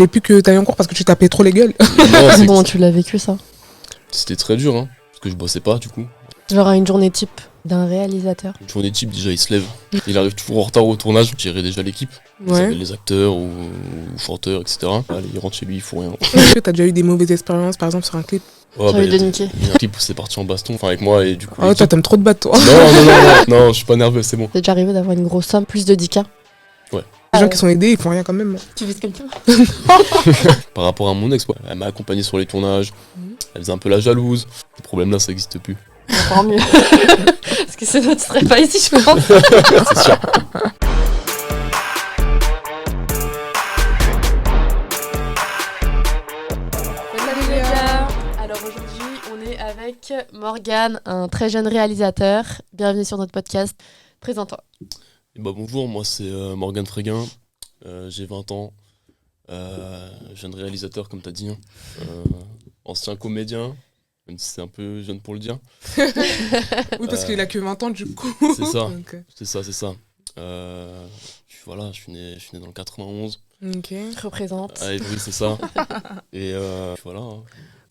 Et puis que t'ailles en cours parce que tu tapais trop les gueules. Non, Comment tu l'as vécu ça? c'était très dur, hein, parce que je bossais pas du coup. Genre une journée type d'un réalisateur. Une journée type, déjà il se lève, il arrive toujours en retard au tournage, gérer déjà l'équipe, Ouais. les acteurs ou chanteurs, etc. Allez, il rentre chez lui, il fout rien. Est-ce que t'as déjà eu des mauvaises expériences, par exemple, sur un clip? Ouais, T'as envie il y a de niquer. il y a un clip où c'est parti en baston, enfin avec moi et du coup. Ah ouais, toi, t'aimes trop de battre, toi. Non, je suis pas nerveux, c'est bon. C'est déjà arrivé d'avoir une grosse somme, plus de 10K. Les gens qui sont aidés, ils font rien quand même. Tu vises quelqu'un? Par rapport à mon ex, ouais, elle m'a accompagné sur les tournages, elle faisait un peu la jalouse. Ce problème-là, ça n'existe plus. Encore mieux. Parce que sinon tu serais pas ici, je pense. C'est sûr. Salut les gars. Alors aujourd'hui, on est avec Morgane, un très jeune réalisateur. Bienvenue sur notre podcast. Présente-toi. Et bah, bonjour, moi c'est Morgane Fréguin, j'ai 20 ans, jeune réalisateur comme t'as dit, ancien comédien, même si c'est un peu jeune pour le dire. Oui, parce qu'il a que 20 ans, du coup. C'est ça. Donc, C'est ça. Voilà, je suis né dans le 91, ok. Représente. à Évry, c'est ça. Et voilà. Hein.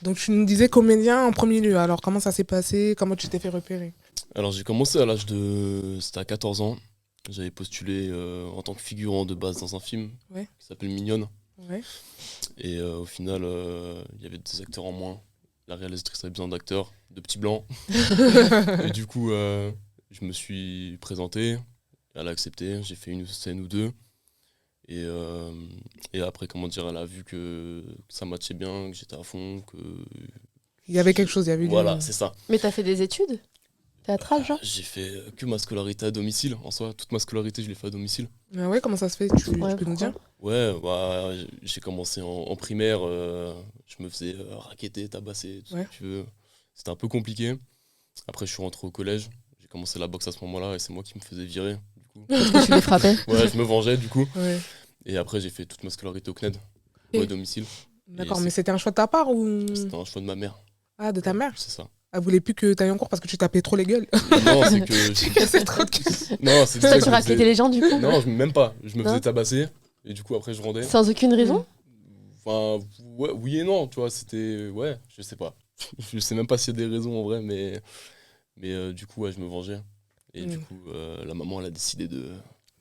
Donc, tu nous disais comédien en premier lieu. Alors, comment ça s'est passé? Comment tu t'es fait repérer? Alors j'ai commencé à l'âge de... C'était à 14 ans. J'avais postulé en tant que figurant de base dans un film Ouais. qui s'appelle Mignonne. Ouais. Et au final, il y avait des acteurs en moins. La réalisatrice avait besoin d'acteurs, de petits blancs. Et du coup, je me suis présenté. Elle a accepté. J'ai fait une scène ou deux. Et après, comment dire, elle a vu que ça matchait bien, que j'étais à fond, que... Il y avait quelque chose, il y avait Voilà, c'est ça. Mais t'as fait des études théâtrales, genre? J'ai fait que ma scolarité à domicile. En soi, toute ma scolarité, je l'ai fait à domicile. Ah ouais, comment ça se fait? Tu Ouais, peux nous dire? Ouais, bah, j'ai commencé en primaire, je me faisais racketter, tabasser, tout ce Ouais. que tu veux. C'était un peu compliqué. Après, je suis rentré au collège, j'ai commencé la boxe à ce moment-là et c'est moi qui me faisais virer. Du coup. Parce que tu les frappais. Ouais, je me vengeais du coup. Ouais. Et après, j'ai fait toute ma scolarité au CNED, Et- à domicile. D'accord, Et mais c'était un choix de ta part ou. C'était un choix de ma mère. Ah, de ta mère? C'est ça. Elle voulait plus que t'ailles en cours parce que tu tapais trop les gueules. Non, c'est que. C'est trop de gueule. Non, c'est Toi, ça tu que je raquettais faisais- les gens, du coup? Non, même pas. Je me Non. faisais tabasser et du coup, après, je rendais. Sans aucune raison? Enfin, ouais, oui et non, tu vois, c'était... Ouais, je sais pas. Je sais même pas s'il y a des raisons en vrai, mais du coup, ouais, je me vengeais. Et du coup, la maman, elle a décidé de...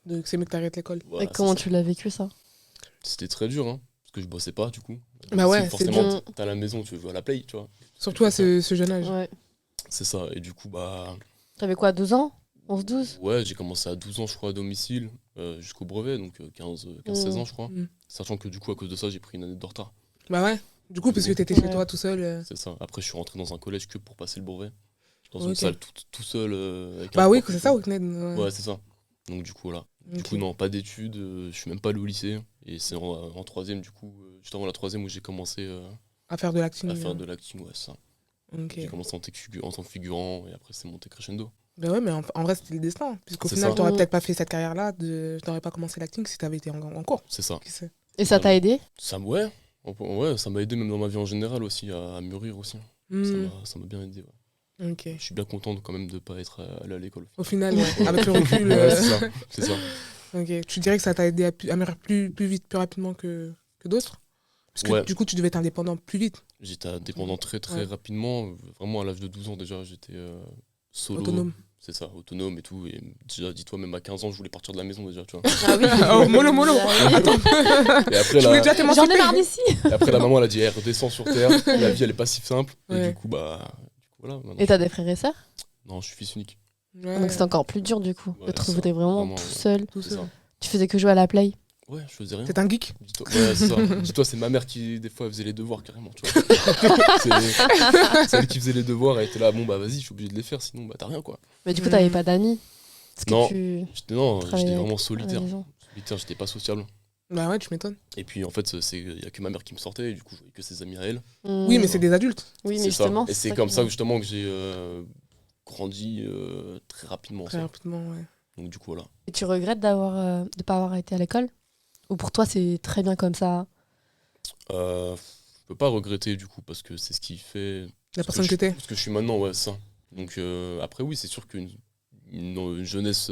Donc, c'est mieux que t'arrêtes l'école. Voilà, Et comment c'est tu l'as vécu, ça? ça. C'était très dur, hein, parce que je bossais pas, du coup. Bah ouais, Si, c'est forcément, dur. t'es à la maison, tu veux jouer à la play, tu vois. Surtout à ce jeune âge. Ouais. C'est ça, et du coup, bah... T'avais quoi, 12 ans? 11-12? Ouais, j'ai commencé à 12 ans, je crois, à domicile, jusqu'au brevet, donc 15-16 ans, je crois. Mm. Sachant que du coup, à cause de ça, j'ai pris une année de retard. Bah ouais. Du coup, parce que t'étais Ouais. chez toi tout seul. C'est ça. Après, je suis rentré dans un collège que pour passer le brevet. Dans Ok. une salle tout seul. Avec un Bah oui, prof et c'est ça, tout. au CNED. Ouais. Ouais, c'est ça. Donc du coup, voilà. Du Ok. coup, non, pas d'études, je suis même pas allé au lycée. Et c'est en troisième, du coup, juste avant la troisième où j'ai commencé À faire de l'acting. à faire de l'acting, ouais, c'est ça. Ok. J'ai commencé en tant que figurant et après c'est monté crescendo. Bah ouais, mais en vrai, c'était le destin. Puisqu'au C'est final, ça. t'aurais Mm. peut-être pas fait cette carrière-là, t'aurais pas commencé l'acting si t'avais été en cours. C'est ça. Qui sait? Et ça t'a aidé? Ouais, ça m'a aidé même dans ma vie en général aussi, à mûrir aussi. Hmm. Ça m'a bien aidé, ouais. Ok. Je suis bien content quand même de pas être allé à l'école. Au final, ouais, avec le recul. Ouais, c'est ça. Ok. Tu dirais que ça t'a aidé à mûrir plus vite, plus rapidement que d'autres? Parce que Ouais. du coup, tu devais être indépendant plus vite, J'étais indépendant très Ouais. rapidement. Vraiment, à l'âge de 12 ans déjà, j'étais solo. autonome. C'est ça, autonome et tout. Et déjà, dis-toi, même à 15 ans, je voulais partir de la maison déjà, tu vois. Ah oui. Oh, mollo. Attends, Et après, Tu voulais déjà t'émanciper. j'en ai marre d'ici. et après, la maman, elle a dit, hey, redescends sur terre. La vie, elle est pas si simple. Et Ouais. du coup, voilà. maintenant, Et t'as des frères et sœurs? Non, je suis fils unique. Ouais. Donc c'est encore plus dur, du coup. Ouais, De te c'est retrouver ça. vraiment Vraiment, tout ouais. seul. Tout C'est seul. ça. Tu faisais que jouer à la play. Ouais, je faisais rien. C'est un geek. Dis-toi, ouais, c'est ça. Dis-toi, c'est ma mère qui, des fois, elle faisait les devoirs carrément, tu vois. c'est elle qui faisait les devoirs, elle était là, bon, bah vas-y, je suis obligé de les faire, sinon, bah t'as rien, quoi. Mais du coup, Mm. t'avais pas d'amis? Parce que Non. tu J'étais travaillais vraiment à la solitaire. maison. J'étais pas sociable. Bah ouais, tu m'étonnes. Et puis, en fait, il y a que ma mère qui me sortait, et du coup, je voyais que ses amis à elle. Oui, mais c'est des adultes. Oui, mais C'est ça. justement. Et c'est comme ça, justement, que j'ai grandi très rapidement. Très ça. rapidement, ouais. Donc, du coup, voilà. Et tu regrettes de pas avoir été à l'école? Ou pour toi, c'est très bien comme ça? Je peux pas regretter, du coup, parce que c'est ce qui fait. La personne que t'es. Ce que je suis maintenant, ouais, c'est ça. Donc, après, oui, c'est sûr qu'une jeunesse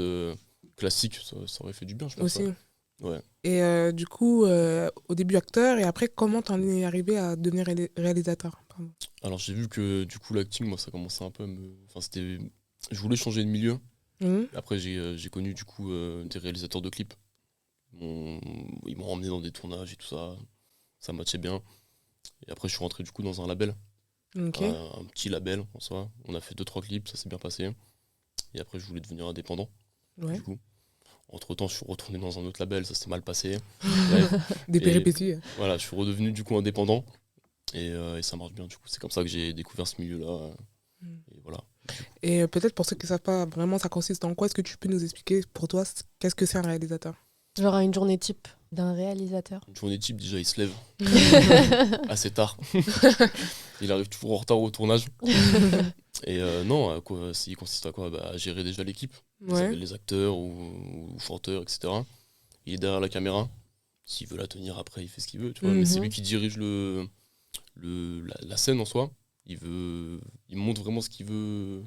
classique, ça aurait fait du bien, je pense. Aussi. Ouais. Ouais. Et du coup, au début acteur, et après, comment t'en es arrivé à devenir réalisateur? Pardon. Alors j'ai vu que du coup l'acting, moi ça commençait un peu à me... Enfin c'était... Je voulais changer de milieu. Mhm. Après j'ai connu du coup des réalisateurs de clips. Ils m'ont emmené dans des tournages et tout ça. Ça matchait bien. Et après je suis rentré du coup dans un label. Ok. Un petit label en soi. On a fait 2-3 clips, ça s'est bien passé. Et après je voulais devenir indépendant Ouais. du coup. Entre-temps, je suis retourné dans un autre label, ça s'est mal passé. Bref, Des Et- péripéties. voilà, je suis redevenu du coup indépendant et ça marche bien du coup. C'est comme ça que j'ai découvert ce milieu-là. Mm. Et voilà. Et peut-être pour ceux qui ne savent pas vraiment ça consiste en quoi, est-ce que tu peux nous expliquer pour toi qu'est-ce que c'est un réalisateur? Genre une journée type d'un réalisateur. Une journée type, déjà, il se lève assez tard. Il arrive toujours en retard au tournage. Et non, à quoi, il consiste à quoi? À gérer déjà l'équipe, Ouais. les acteurs ou chanteurs, etc. Il est derrière la caméra. S'il veut la tenir après, il fait ce qu'il veut. Tu vois. Mais c'est Mhm. lui qui dirige la scène en soi. Il montre vraiment ce qu'il veut.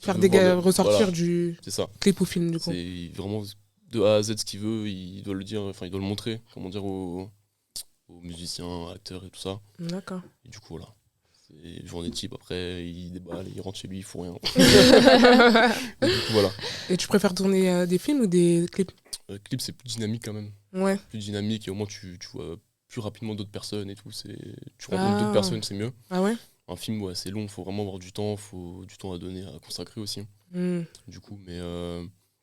Faire Il veut voir ressortir voilà, du c'est ça. clip ou film, du coup. C'est vraiment de A à Z ce qu'il veut. Il doit le dire, enfin, il doit le montrer, comment dire, aux musiciens, acteurs et tout ça. D'accord. Et du coup, voilà. C'est journée type. Après, il déballe, il rentre chez lui, il fout rien. Et du coup, voilà. Et tu préfères tourner des films ou des clips? Clip, c'est plus dynamique quand même. Ouais. Plus dynamique et au moins tu vois plus rapidement d'autres personnes et tout. Tu rencontres d'autres Ah. personnes, c'est mieux. Ah ouais? Un film, ouais, c'est long, faut vraiment avoir du temps, faut du temps à donner, à consacrer aussi. Hmm. Du coup, mais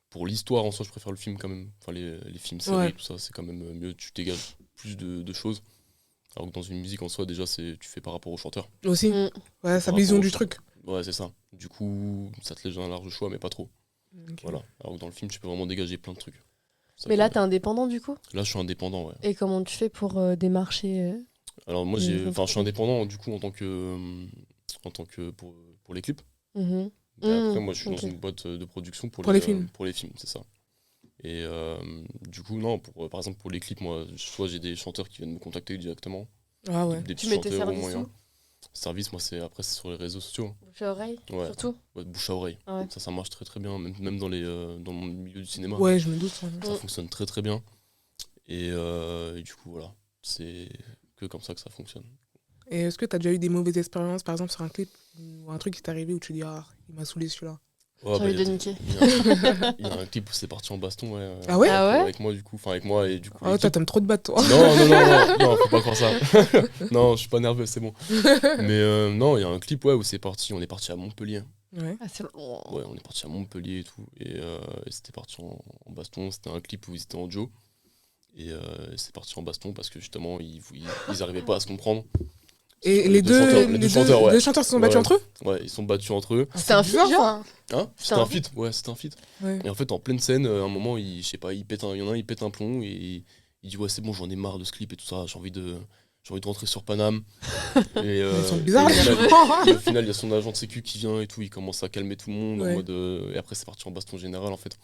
pour l'histoire en soi, je préfère le film quand même. Enfin, les films, séries, Ouais. tout ça, c'est quand même mieux. Tu dégages plus de choses. Alors que dans une musique en soi, déjà, tu fais par rapport au chanteur. Aussi. Mm. Ouais, sa Par vision rapport du au truc. Ouais, c'est ça. Du coup, ça te laisse un large choix, mais pas trop. Ok. Voilà. Alors que dans le film, tu peux vraiment dégager plein de trucs. Ça Mais fait- là, t'es indépendant du coup? Là, je suis indépendant, ouais. Et comment tu fais pour démarcher Alors moi, Des je suis entreprises. indépendant du coup en tant que pour les clips. Mhm. Et après, moi, je suis ok. dans une boîte de production Pour les films. Pour les films, c'est ça. Et du coup, non, par exemple, pour les clips, moi, soit j'ai des chanteurs qui viennent me contacter directement, Ah ouais. des Tu petits mets tes chanteurs au services moyen. où? Service, moi, après, c'est sur les réseaux sociaux. Bouche à oreille Ouais, surtout? ouais, bouche à oreille. Ah ouais. Ça marche très très bien, même dans dans le milieu du cinéma. Ouais, je me doute. Ouais. Ça Mm. fonctionne très très bien. Et du coup, voilà, c'est que comme ça que ça fonctionne. Et est-ce que tu as déjà eu des mauvaises expériences, par exemple, sur un clip ou un truc qui t'est arrivé où tu dis, ah, il m'a saoulé celui-là? Ouais, J'ai envie il y a de des- niquer. il y a un clip où c'est parti en baston, ouais. Ah ouais? Ah ouais? Avec moi, du coup. Enfin, avec moi et du coup. Ah ouais, l'équipe. toi, t'aimes trop de battre, toi. Non, faut pas croire ça. Non, je suis pas nerveux, c'est bon. Mais non, il y a un clip où c'est parti. On est parti à Montpellier. Ouais. Ah, c'est long. Ouais, on est parti à Montpellier et tout. Et c'était parti en baston. C'était un clip où ils étaient en duo. Et c'est parti en baston parce que justement, ils arrivaient pas à se comprendre. Et Les deux chanteurs, les deux chanteurs, ouais. deux chanteurs se sont battus Ouais. entre eux? Ouais, ils sont battus entre eux. C'était un feat, bizarre, genre? ça. Hein C'était C'était un un feat. Ouais, c'était un feat. Ouais. Et en fait, en pleine scène, à un moment, je sais pas, il y en a un, il pète un plomb et il dit ouais, c'est bon, j'en ai marre de ce clip et tout ça. J'ai envie de rentrer sur Paname. Et, Ils sont bizarres, et les au final, il y a son agent de sécu qui vient et tout. Il commence à calmer tout le monde en Ouais. mode. Et après, c'est parti en baston général en fait.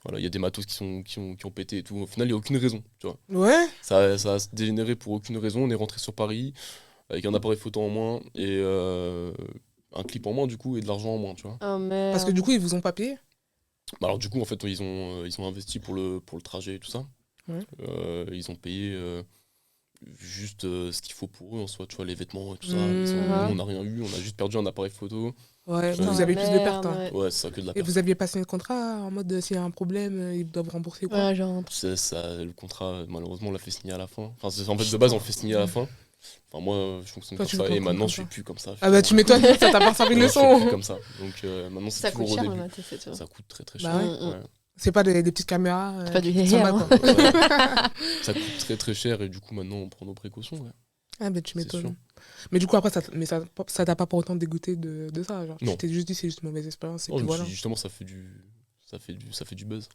Voilà, il y a des matos qui ont pété et tout. Au final, il n'y a aucune raison. Tu vois. Ouais. Ça a dégénéré pour aucune raison. On est rentré sur Paris avec un appareil photo en moins et un clip en moins du coup et de l'argent en moins. Tu vois. Oh merde. Parce que du coup, ils vous ont pas payé? Bah alors du coup en fait ils ont investi pour le trajet et tout ça. Ouais. Ils ont payé juste ce qu'il faut pour eux en soi, tu vois, les vêtements et tout ça. Mmh. Nous, on n'a rien eu, on a juste perdu un appareil photo. Ouais, Putain, vous avez plus de merde, pertes. Hein. ouais. Ouais, c'est ça, que de la Et perte. vous aviez pas signé le contrat en mode s'il y a un problème, ils doivent rembourser ou quoi? Ouais, genre. C'est ça, le contrat, malheureusement, on l'a fait signer à la fin. Enfin, en fait, de base, on le fait signer à la fin. Enfin, moi, je fonctionne Toi, comme tu ça. fais Et comme maintenant, ça. je suis plus comme ça. Ah bah tu m'étonnes, ça t'a pas servi de Maintenant, je fais plus leçon. comme ça. Donc maintenant, c'est Ça coûte toujours au cher, début. le matos et tout. Ça coûte très très Bah cher. ouais. Ouais. C'est pas des petites caméras. C'est pas du qui sont héhé, là, hein. quoi. Ouais. Ça coûte très très cher et du coup, maintenant, on prend nos précautions. Ouais. Ah bah tu C'est m'étonnes. sûr. Mais du coup après ça t'a pas pour autant dégoûté de ça, genre. Non. Tu t'es juste dit c'est juste une mauvaise expérience et Non, je puis me voilà. suis dit, justement, ça fait du buzz.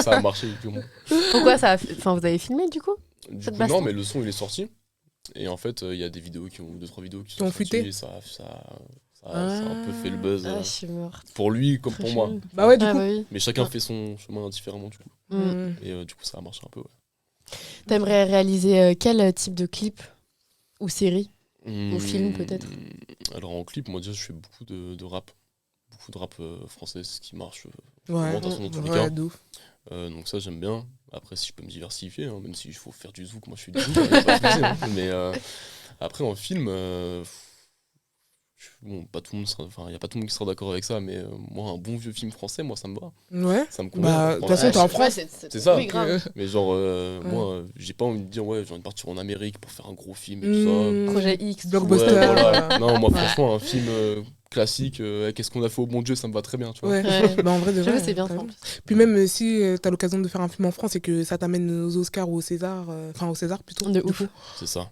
Ça a marché, évidemment. Pourquoi ça a fait... Enfin, vous avez filmé du coup? Du Cette coup, baston non, mais le son, il est sorti. Et en fait, il y a des vidéos deux, trois vidéos qui Qui ont sont sorties fuité. et ça a un peu fait le buzz. Ah, je suis morte. Pour lui comme Très pour moi. chelou. Bah ouais du Ah coup. bah oui. Mais chacun Ouais. fait son chemin différemment, du coup. Mm. Et du coup, ça a marché un peu, ouais. T'aimerais réaliser quel type de clip? Ou série? Ou film, peut-être. Alors, en clip, moi, déjà, je fais beaucoup de rap. Beaucoup de rap français, ce qui marche Ouais. vraiment, de toute façon, dans tous les Ouais, cas. de ouf. Donc ça, j'aime bien. Après, si je peux me diversifier, hein, même s'il faut faire du zouk, moi je suis du zouk, y a pas de souci, hein. Mais après, en film, bon, pas tout le monde y a pas tout le monde qui sera d'accord avec ça, mais moi, un bon vieux film français, moi, ça me va. Ouais. Ça me convient. Bah, de toute façon, t'es en France. C'est ça. Oui, grave. Mais genre, moi, j'ai pas envie de dire, ouais, j'ai envie de partir en Amérique pour faire un gros film et tout ça. Projet X. Blockbuster. Ouais, voilà. Non, moi, Ouais. franchement, un film classique, qu'est-ce qu'on a fait au bon Dieu, ça me va très bien, tu vois. Ouais. Ouais. Bah, en vrai, déjà. J'avoue, c'est bien t'as ça. vu. Puis même si t'as l'occasion de faire un film en France et que ça t'amène aux Oscars ou au César, enfin au César plutôt. De du ouf. coup. C'est ça.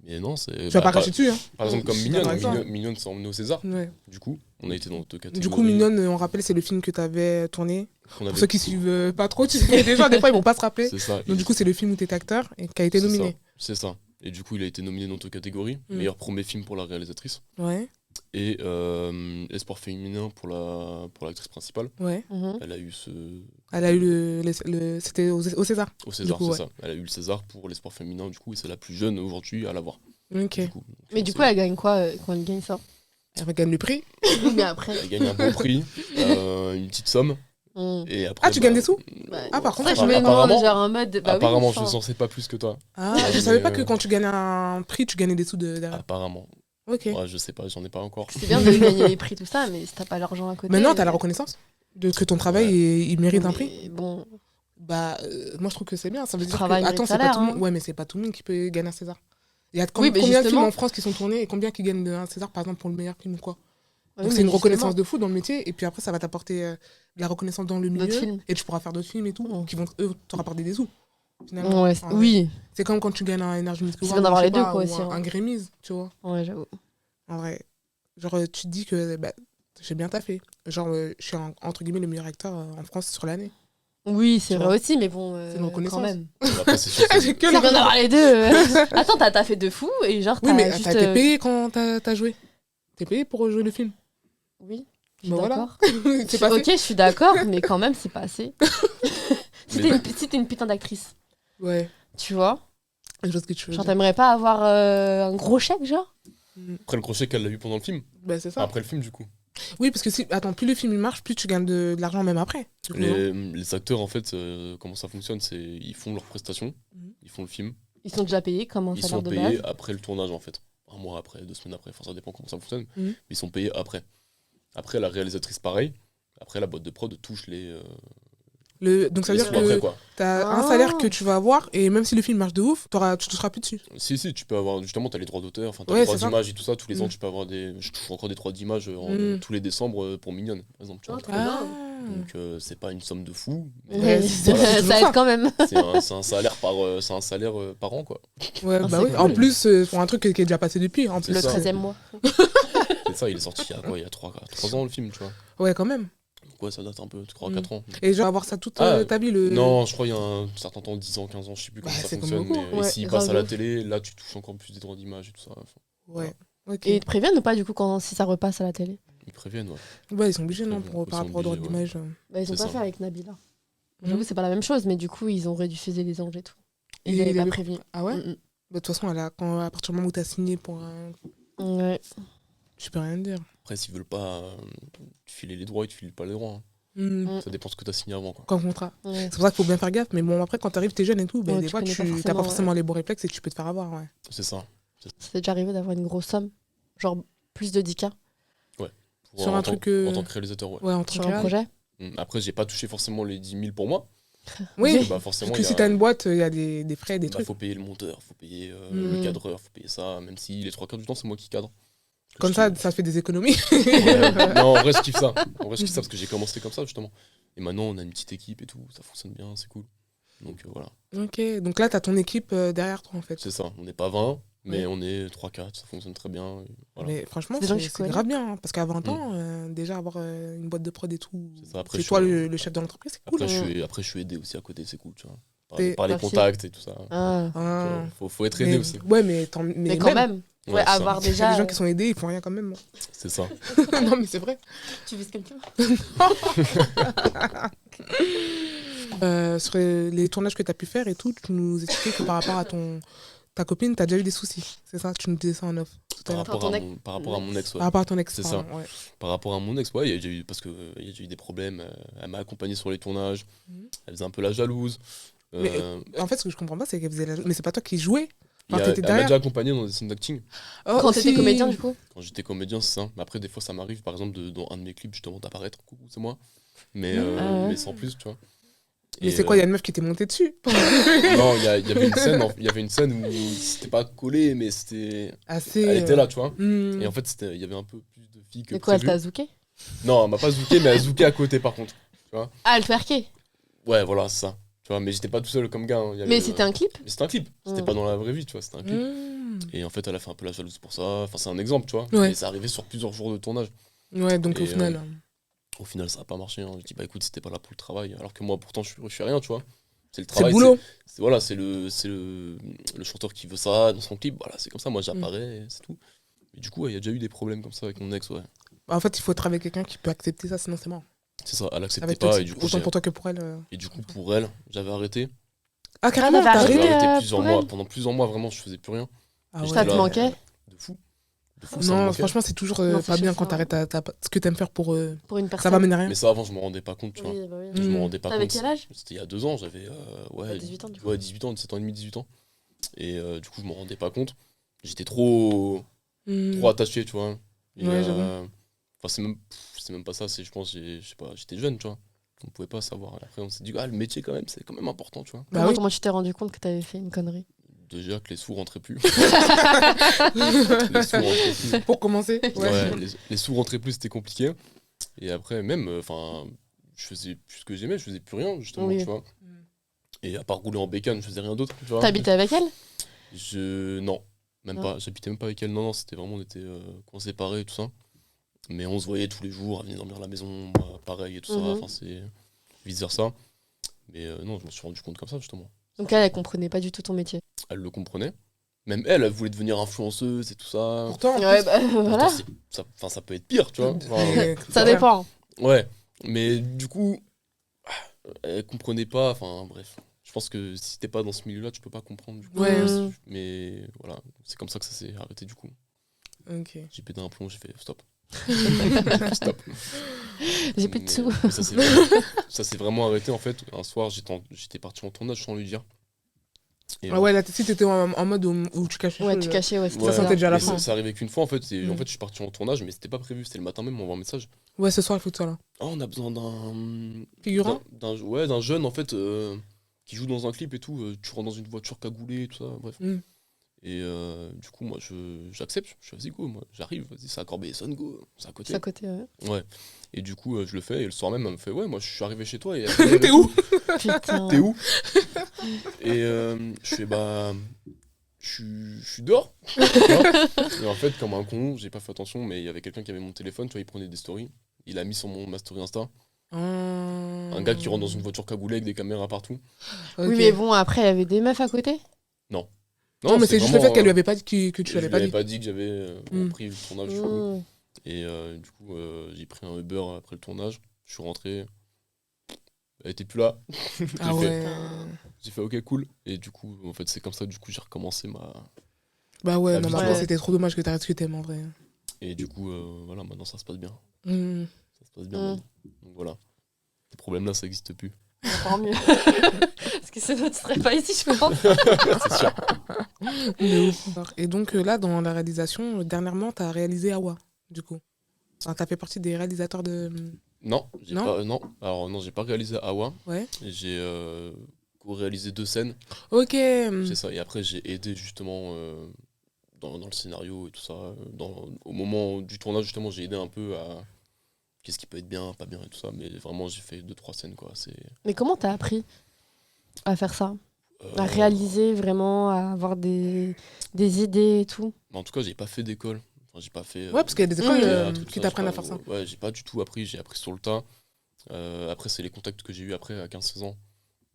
Mais non, c'est. Tu vas pas cracher dessus, hein. Par exemple, comme Je suis Mignonne, d'accord avec toi. Mignonne s'est emmenée au César. Ouais. Du coup, on a été dans deux catégories. Du coup, Mignonne, on rappelle, c'est le film que t'avais tourné. qu'on Pour avait- ceux qui suivent pas trop, tu sais, des gens, des fois, ils vont pas se rappeler. C'est ça. Donc, du coup, c'est le film où t'étais acteur et qui a été C'est nominé. ça, c'est ça. Et du coup, il a été nominé dans deux catégories. Meilleur premier film pour la réalisatrice Ouais, et espoir féminin pour l'actrice principale. ouais. Mhm. Elle a eu Elle a eu c'était au César. au César, coup, c'est ouais. ça. Elle a eu le César pour l'espoir féminin, du coup, et c'est la plus jeune aujourd'hui à l'avoir. Ok. Du coup, Mais du coup, elle gagne quoi quand elle gagne ça? Elle gagne le prix. Mais après. elle gagne un bon prix, une petite somme. Mm. Et après, Ah, tu gagnes des sous? Bah, Ah, par contre, ça, je ça, me demande, apparemment- genre en mode. Bah, apparemment, oui, je n'en sais pas plus que toi. Ah, je Mais, savais pas que quand tu gagnais un prix, tu gagnais des sous derrière. Apparemment. Ok. Ouais, je sais pas, j'en ai pas encore. C'est bien de gagner les prix, tout ça, mais si t'as pas l'argent à côté. Maintenant, t'as la reconnaissance de que ton travail, Ouais. il mérite un mais prix. Bon, Bah, moi, je trouve que c'est bien. Ça veut dire Travail que. mérite Attends, c'est pas salaire, tout le monde. hein. Ouais, mais c'est pas tout le monde qui peut gagner un César. Il y a Oui, mais combien de films justement. en France qui sont tournés et combien qui gagnent un César, par exemple, pour le meilleur film ou quoi. oui, Donc, mais c'est une reconnaissance justement, de fou dans le métier. Et puis après, ça va t'apporter de la reconnaissance dans le milieu. D'autres films. Et tu pourras faire d'autres films et tout, Mm. qui vont te rapporter des sous. Finalement. Ouais, Ah, oui, C'est comme quand tu gagnes un Energy Music C'est Award, bien d'avoir je sais les deux, pas, quoi, ou aussi, hein. un Grammys, tu vois. ouais, j'avoue. En vrai. Genre, tu te dis que bah, j'ai bien taffé. Genre, je suis entre guillemets le meilleur acteur en France sur l'année. Oui, c'est Tu vrai vois. aussi, mais bon, C'est une reconnaissance. quand même. Après, c'est sûr, J'ai que C'est la bien d'avoir les deux. Attends, t'as fait de fou et genre, Oui, t'as mais juste. t'as été payé quand t'as joué. T'es payé pour jouer le film. Oui, je suis Bah voilà. d'accord. C'est pas Ok, je suis d'accord, mais quand même, c'est pas assez. Si Mais- t'es une putain d'actrice, Ouais. tu vois, Je vois ce que tu veux genre, dire. t'aimerais pas avoir un gros chèque, genre? Après le crochet qu'elle a eu pendant le film. Bah, c'est ça. Après le film, du coup. Oui, parce que si, attends, plus le film il marche, plus tu gagnes de l'argent même après. Du coup, non Les acteurs, en fait, comment ça fonctionne, c'est ils font leurs prestations, Mhm. ils font le film, Ils sont déjà payés comme un ils salaire sont de payés base. après le tournage, en fait. Un mois après, 2 semaines après, enfin ça dépend comment ça fonctionne. Mhm. Mais ils sont payés après. Après, la réalisatrice, pareil. Après, la boîte de prod touche Donc ça les veut sous dire après, que quoi. t'as un Ah. salaire que tu vas avoir et même si le film marche de ouf, tu toucheras plus dessus. Si, tu peux avoir, justement, t'as les droits d'auteur, enfin t'as Ouais, les droits c'est ça. d'image et tout ça. Tous les ans, Mhm. tu peux avoir je touche encore des droits d'image Mhm. tous les décembre pour Mignonne, par exemple. Tu vois. Ah, trop bien. Donc, c'est pas une somme de fou. mais Ouais, Ouais, ça voilà, c'est toujours aide ça. quand même. c'est un salaire par an, quoi. Ouais, Ah, bah c'est oui. cool. En plus, pour un truc qui est déjà passé depuis. En plus. C'est Le ça. 13e mois. C'est ça, il est sorti il y a 3 ans, le film, tu vois. Ouais, quand même. Donc, ouais, ça date un peu, 3 Mhm. 4 ans. Et genre avoir ça toute Ah, ta vie. Le... Non, je crois qu'il y a un certain temps, 10 ans, 15 ans, je sais plus comment Bah, ça c'est comme fonctionne. beaucoup. Mais Ouais, s'il grave passe à la de ouf. télé, là, tu touches encore plus des droits d'image et tout ça. Enfin, Ouais. Ok. Et ils te préviennent ou pas, du coup, si ça repasse à la télé? ils préviennent, ouais. Ouais, ils sont obligés, non, Ils par sont rapport aux droits obligés, d'image. Bah, ils ont C'est pas ça. fait avec Nabila. J'avoue, Mhm. c'est pas la même chose, mais du coup, ils ont rediffusé les anges et tout. Et Ils avaient il pas avait- prévenu. Ah ouais? Mm, Bah, de toute façon, à partir du moment où t'as signé pour un. mm. Ouais. Je peux rien dire. Après, s'ils veulent pas te filer les droits, ils te filent pas les droits. Hein. Hmm. Mm. Ça dépend ce que t'as signé avant, quoi. Comme contrat. Ouais. C'est pour ça qu'il faut bien faire gaffe. Mais bon, après, quand t'arrives, t'es jeune et tout, bah, Ouais, des tu fois, connais pas t'as pas forcément, forcément les bons réflexes et tu peux te faire avoir. Ouais. C'est ça. C'est déjà arrivé d'avoir une grosse somme, genre plus de 10K Pour- Sur en un tant- truc, En tant que réalisateur, ouais. Ouais, en tant sur que un réal. projet. Après, j'ai pas touché forcément les 10 000 pour moi. Oui, Parce que, bah, forcément, parce que il y si a- t'as une boîte, il y a des frais, des bah, trucs. faut payer le monteur, faut payer Mhm. le cadreur, faut payer ça, même si les 3 quarts du temps, c'est moi qui cadre. Comme Je ça, kiffe. ça fait des économies. Ouais. Non, en vrai, je kiffe ça. En vrai, je kiffe ça parce que j'ai commencé comme ça, justement. Et maintenant, on a une petite équipe et tout, ça fonctionne bien, c'est cool. Donc voilà, Ok, donc là, t'as ton équipe derrière toi, en fait. c'est ça. On n'est pas 20, mais Ouais. on est 3-4, ça fonctionne très bien. et voilà. Mais franchement, C'est des gens que c'est tu connais. grave bien. Hein, parce qu'à 20 ans, déjà avoir une boîte de prod et tout, C'est ça, après, c'est je toi suis- le chef de l'entreprise, c'est cool. Après, hein. après, je suis aidé aussi à côté, c'est cool, tu vois. Et- Par les Merci. contacts et tout ça. Ah. Ah. Faut être aidé Mais- aussi. Ouais, mais, Mais quand même, Ouais, ouais, ça, avoir Il y a déjà. des gens qui sont aidés, ils font rien quand même. C'est ça. Non, mais c'est vrai. Tu vis quelqu'un? Sur les tournages que tu as pu faire et tout, tu nous expliquais que par rapport à ton ta copine, t'as déjà eu des soucis. C'est ça, tu nous disais ça en off. Tout à l'heure. Par rapport à mon ex, ouais. Par rapport à ton ex, C'est pardon, ouais. Par rapport à mon ex, ouais, il y a déjà eu, parce que il y a déjà eu des problèmes. Elle m'a accompagné sur les tournages. Mhm. Elle faisait un peu la jalouse. Mais en fait, ce que je comprends pas, c'est qu'elle faisait la... Mais c'est pas toi qui jouais. Enfin, t'étais Elle m'a derrière. déjà accompagné dans des scènes d'acting. Oh, Quand t'étais aussi. comédien, du coup. Quand j'étais comédien, c'est ça. Mais après, des fois, ça m'arrive, par exemple, dans un de mes clips, justement, d'apparaître. Coucou, c'est moi. Mais, Ah ouais. mais sans plus, tu vois. Mais Et, c'est quoi, il y a une meuf qui t'est montée dessus? Non, il y avait une scène où c'était pas collé, mais c'était. Assez. Elle était là, tu vois. hmm. Et en fait, il y avait un peu plus de filles que Mais quoi, elle prévu. t'a zouké? Non, elle m'a pas zouké, mais elle zouké à côté, par contre. Ah, elle twerkait. Ouais, voilà, c'est ça. Tu vois, mais j'étais pas tout seul comme gars. Hein. Il y avait, Mais c'était un clip? mais c'était un clip. C'était Mm. pas dans la vraie vie, tu vois. C'était un clip. Hmm. Et en fait, elle a fait un peu la jalouse pour ça. Enfin, c'est un exemple, tu vois. Ouais. Et ça arrivait sur plusieurs jours de tournage. Ouais, donc au Et, final. Au final, ça a pas marché. Hein. Je dis, bah écoute, c'était pas là pour le travail. Alors que moi, pourtant, je fais rien, tu vois. C'est le C'est travail. le boulot. Voilà, c'est le chanteur qui veut ça dans son clip. Voilà, c'est comme ça. Moi, Mm. j'apparais, et c'est tout. Mais du coup, il y a déjà eu des problèmes comme ça avec mon ex, ouais. En fait, il faut être avec quelqu'un qui peut accepter ça, sinon c'est mort. C'est ça, elle acceptait Avec toi, pas. c'est Et du coup, autant pour toi que pour elle. pour elle, j'avais arrêté. Ah, carrément, t'avais t'as arrêté, arrêté? J'avais arrêté pour plusieurs elle mois. Pendant plusieurs mois, vraiment, je faisais plus rien. Ah Et ouais. j'étais Ça te là, manquait? De fou. De fou, ça me Non, manquait. franchement, c'est toujours Non, c'est pas bien chiant, quand ça. t'arrêtes ce que t'aimes faire pour. Pour une Ça personne. va mener à rien. Mais ça, avant, je me rendais pas compte, tu vois. Oui, bah oui. Je me Mm. rendais pas T'avais compte. quel âge? C'était il y a 2 ans, j'avais ouais, 18 ans, du coup. ouais, 18 ans, 17 ans et demi, 18 ans. Et du coup, je me rendais pas compte. J'étais trop Hmm. attaché, tu vois. Et, Ouais, j'avoue. enfin, c'est même pas ça, je pense, je sais pas, j'étais jeune, tu vois. On pouvait pas savoir. Après, on s'est dit, ah, le métier, quand même, c'est quand même important, tu vois. Bah oui. Comment tu t'es rendu compte que t'avais fait une connerie? Déjà que les sous rentraient plus. Les sous rentraient plus. Pour commencer. Ouais. Ouais, les sous rentraient plus, c'était compliqué. Et après, même, enfin, je faisais plus ce que j'aimais, je faisais plus rien, justement, Oui. tu vois. Et à part rouler en bécane, je faisais rien d'autre, tu vois. T'habitais avec elle? Non, même Non. pas. J'habitais même pas avec elle. Non, c'était vraiment, on était coins séparés et tout ça. Mais on se voyait tous les jours, elle venait dormir à la maison, moi, pareil et tout ça. Mhm. Enfin, c'est vice versa. Mais non, je me suis rendu compte comme ça, justement. Donc elle comprenait pas du tout ton métier. Elle le comprenait. Même elle voulait devenir influenceuse et tout ça. Pourtant, en Ouais, plus, bah Pourtant, voilà. ça peut être pire, tu vois. Enfin, Ça dépend. ouais, mais du coup, elle comprenait pas. Enfin, bref. Je pense que si t'es pas dans ce milieu-là, tu peux pas comprendre. Du coup. Ouais, Mm. Mais voilà, c'est comme ça que ça s'est arrêté, du coup. Ok. J'ai pété un plomb, j'ai fait stop. Stop. J'ai plus de Mais, sous. mais ça s'est vraiment arrêté en fait. Un soir, j'étais parti en tournage sans lui dire. Et Ah ouais, là, si t'étais en mode où tu cachais. Ouais, les tu choses, cachais, ouais, c'était ouais, ça sentait déjà la mais fin. ça arrivait qu'une fois en fait. En Mm. fait, je suis parti en tournage, mais c'était pas prévu. C'était le matin même, on m'envoie un message. Ouais, ce soir, il faut que tu sois là. Ah, on a besoin d'un. Figurant? D'un jeune en fait qui joue dans un clip et tout. Tu rentres dans une voiture cagoulée, tout ça, bref. Mm. Et du coup, moi, j'accepte. Je fais vas-y, go, moi, j'arrive. Vas-y, c'est à Corbeil-Essonnes, go. C'est à côté. C'est à côté, ouais. Ouais. Et du coup, je le fais. Et le soir même, elle me fait ouais, moi, je suis arrivé chez toi. Et T'es où? Putain. T'es où? Et je fais bah. Je suis dehors. Tu vois. Et en fait, comme un con, j'ai pas fait attention, mais il y avait quelqu'un qui avait mon téléphone, tu vois, il prenait des stories. Il a mis sur ma story Insta. Un gars qui rentre dans une voiture cagoulée avec des caméras partout. Oui, mais bon, après, il y avait des meufs à côté. Non, mais c'est juste le fait qu'elle lui avait pas dit que tu je l'avais lui pas avais dit. pas dit que j'avais Mm. pris le tournage. Je sais pas où. Mm. Et du coup, j'ai pris un Uber après le tournage. Je suis rentré. Elle était plus là. Ah J'ai fait- ouais. J'ai fait ok, cool. Et du coup, en fait, c'est comme ça, du coup, j'ai recommencé ma. Bah ouais, Ah, non, mais putain. après, c'était trop dommage que t'arrêtes ce que t'aimes en vrai. Et du coup, voilà, maintenant ça se passe bien. Mm. Ça se passe bien. Mm. maintenant. Donc voilà. Ces problèmes-là, ça n'existe plus. Encore mieux. Parce que sinon, tu serais pas ici, je pense. C'est sûr. De ouf. Et donc là, dans la réalisation, dernièrement, t'as réalisé Awa, du coup. Enfin, t'as fait partie des réalisateurs de. Non, Non non. Alors non, j'ai pas réalisé Awa. Ouais. J'ai co-réalisé 2 scènes. Ok. C'est ça. Et après, j'ai aidé justement dans le scénario et tout ça. Au moment du tournage, justement, j'ai aidé un peu à qu'est-ce qui peut être bien, pas bien et tout ça. Mais vraiment, j'ai fait 2-3 scènes, quoi. Mais comment t'as appris à faire ça? À Euh, réaliser vraiment, à avoir des idées et tout? mais en tout cas, j'ai pas fait d'école. Enfin, j'ai pas fait. Ouais, parce qu'il y a des écoles théâtre et tout qui ça, t'apprennent j'ai à pas- faire ça. Ouais, j'ai pas du tout appris. J'ai appris sur le tas. Après, c'est les contacts que j'ai eu après à 15-16 ans.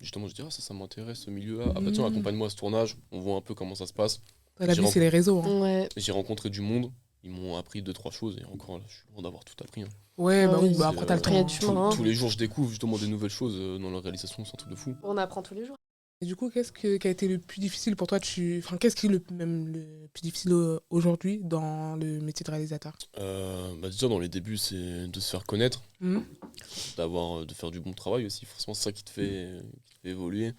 Justement, je dis, ah, ça m'intéresse ce milieu-là. Ah, bah tiens, Mhm. accompagne-moi à ce tournage. On voit un peu comment ça se passe. La J'ai vie, c'est les réseaux. Hein. Ouais. J'ai rencontré du monde. Ils m'ont appris 2-3 choses. Et encore, là, je suis loin d'avoir tout appris. Hein. Ouais, bah Ah oui, oui, bah C'est, après, t'as le après, il y a temps. du hein. chemin. Tous les jours, je découvre justement des nouvelles choses dans la réalisation. C'est un truc de fou. On apprend tous les jours. Et du coup, qui a été le plus difficile pour toi enfin, qu'est-ce qui est même le plus difficile aujourd'hui dans le métier de réalisateur? Déjà, dans les débuts, c'est de se faire connaître, Mhm. de faire du bon travail aussi. Forcément, c'est ça qui te fait évoluer.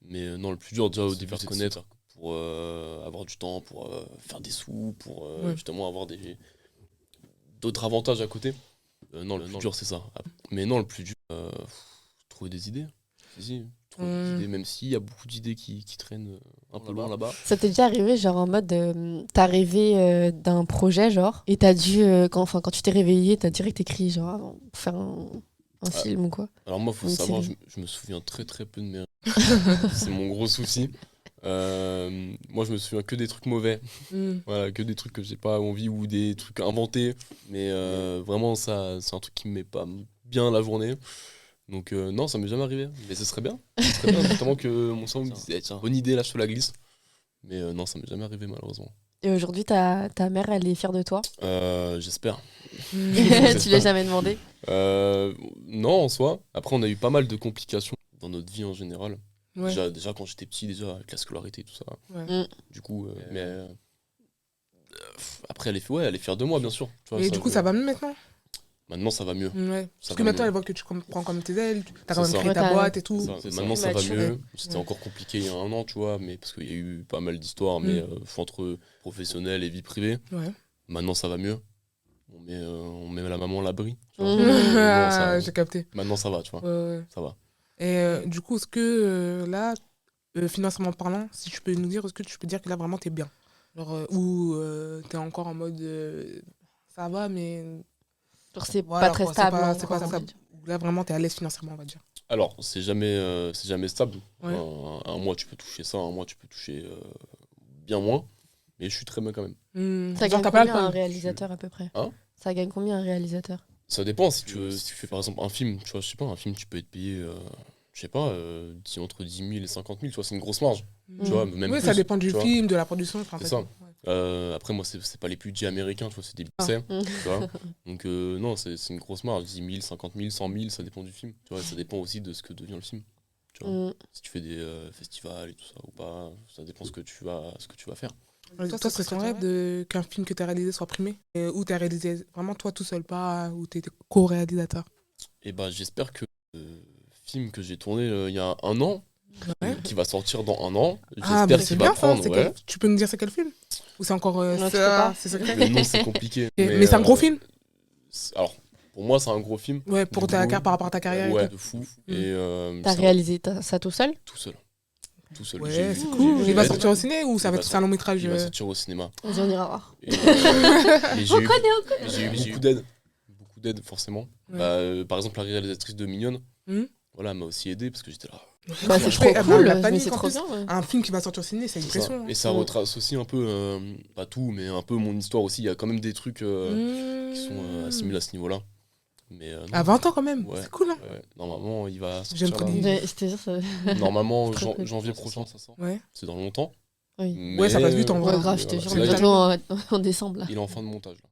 Mais non, le plus dur, déjà, au début, c'est de se connaître pour avoir du temps, pour faire des sous, pour justement avoir d'autres avantages à côté. Non, le plus dur, c'est ça. Mais non, le plus dur, trouver des idées. Si, trouver des idées, même s'il y a beaucoup d'idées qui traînent un peu loin là-bas. Ça t'est déjà arrivé, genre en mode, t'as rêvé d'un projet, genre, et t'as dû, quand tu t'es réveillé, t'as direct écrit, genre, pour faire un film ou quoi? Alors moi, faut savoir, je me souviens très très peu de mes rêves. C'est mon gros souci. Moi, je me souviens que des trucs mauvais. Voilà, que des trucs que j'ai pas envie ou des trucs inventés. Mais vraiment, ça, c'est un truc qui me met pas bien la journée. Donc non, ça m'est jamais arrivé. Mais ce serait bien. Ce serait bien, notamment que mon sang me dise, tiens, bonne idée, là, je te la glisse. Mais non, ça m'est jamais arrivé, malheureusement. Et aujourd'hui, ta mère, elle est fière de toi? J'espère. Tu lui as jamais demandé? Non, en soi. Après, on a eu pas mal de complications dans notre vie en général. Ouais. Déjà quand j'étais petit, avec la scolarité et tout ça. Ouais. Du coup, après, elle est fière de moi, bien sûr. Tu vois, Et du coup, ça va mieux maintenant? Maintenant, ça va mieux. Ouais. Parce Ça que va maintenant, mieux. elle voit que tu prends comme tes ailes, t'as quand C'est même ça. créé ta boîte et tout. Maintenant, ça va Mature. mieux. C'était Ouais. encore compliqué il y a un an, tu vois, mais parce qu'il y a eu pas mal d'histoires, mais entre professionnel et vie privée. Ouais. Maintenant, ça va mieux. On met la maman à l'abri. Tu vois. Mmh. Maintenant, J'ai capté. maintenant, ça va, tu vois. Ouais. Ça va. Et du coup, est-ce que là, financièrement parlant, si tu peux nous dire, est-ce que tu peux dire que là, vraiment, t'es bien? Genre, ou t'es encore en mode, ça va, mais Genre, c'est voilà, pas très quoi, stable. c'est pas stable. Ou là, vraiment, t'es à l'aise financièrement, on va dire. Alors, c'est jamais stable. Ouais. Un mois, tu peux toucher ça, un mois, tu peux toucher bien moins. Mais je suis très bien quand même. Ça Genre, gagne t'as pas le combien un pain. réalisateur à peu près? Hein? Ça gagne combien un réalisateur? Ça dépend. Si tu fais par exemple un film, tu vois, je sais pas, un film, tu peux être payé, je sais pas, entre 10 000 et 50 000, tu vois, c'est une grosse marge. Tu vois, même Oui, plus, ça dépend du tu vois. film, de la production. Enfin, C'est en ça. fait, ouais. Après, moi, c'est pas les budgets américains, tu vois, c'est des budgets, tu vois. Donc, non, c'est une grosse marge. 10 000, 50 000, 100 000, ça dépend du film. Tu vois, ça dépend aussi de ce que devient le film. Tu vois. Si tu fais des festivals et tout ça ou pas, ça dépend ce que tu vas faire. Toi, ce serait ton rêve qu'un film que tu as réalisé soit primé? Ou tu as réalisé vraiment toi tout seul, pas où tu étais co-réalisateur? Et bah, j'espère que le film que j'ai tourné il y a un an, Ouais. qui va sortir dans un an, Ah, j'espère bah, qu'il c'est va bien ça. prendre. Ouais. Tu peux nous dire c'est quel film? Ou c'est encore. Non, tu peux pas. C'est secret? Le nom, c'est compliqué. Mais c'est un gros film? Alors, pour moi, c'est un gros film. Ouais, pour Du coup, par rapport à ta carrière Ouais, et tout. de fou. Et T'as réalisé ça tout seul? tout seul. Tout seul. Ouais, J'ai c'est eu- cool. j'ai eu Il va l'aide. sortir au ciné ou ça va Il être va un long métrage? Il va sortir au cinéma. Vas-y, on ira voir. Et, mais j'ai eu beaucoup d'aide. Beaucoup d'aide, forcément. Ouais. Par exemple, la réalisatrice de Mignonne, Mhm. voilà, elle m'a aussi aidé parce que j'étais là. Bah, c'est Je trop fais- la cool, panique, mais c'est en trop plus. bien. Ouais. Un film qui va sortir au ciné, c'est une C'est ça. pression. Et ça retrace aussi un peu, pas tout, mais un peu mon histoire aussi. Il y a quand même des trucs qui sont assimilés à ce niveau-là. Mais, non. À 20 ans quand même, Ouais. c'est cool. Hein. Ouais, normalement, il va J'aime sortir trop là. l'idée. Je te jure, ça... Normalement, C'est trop cool. janvier prochain, ça sort. Ouais. C'est dans longtemps. Oui. Mais, Ouais, ça passe vite, en vrai. Ouais, grave, je te voilà, jure. c'est là, Bientôt en décembre, là. il est en fin de montage. Là.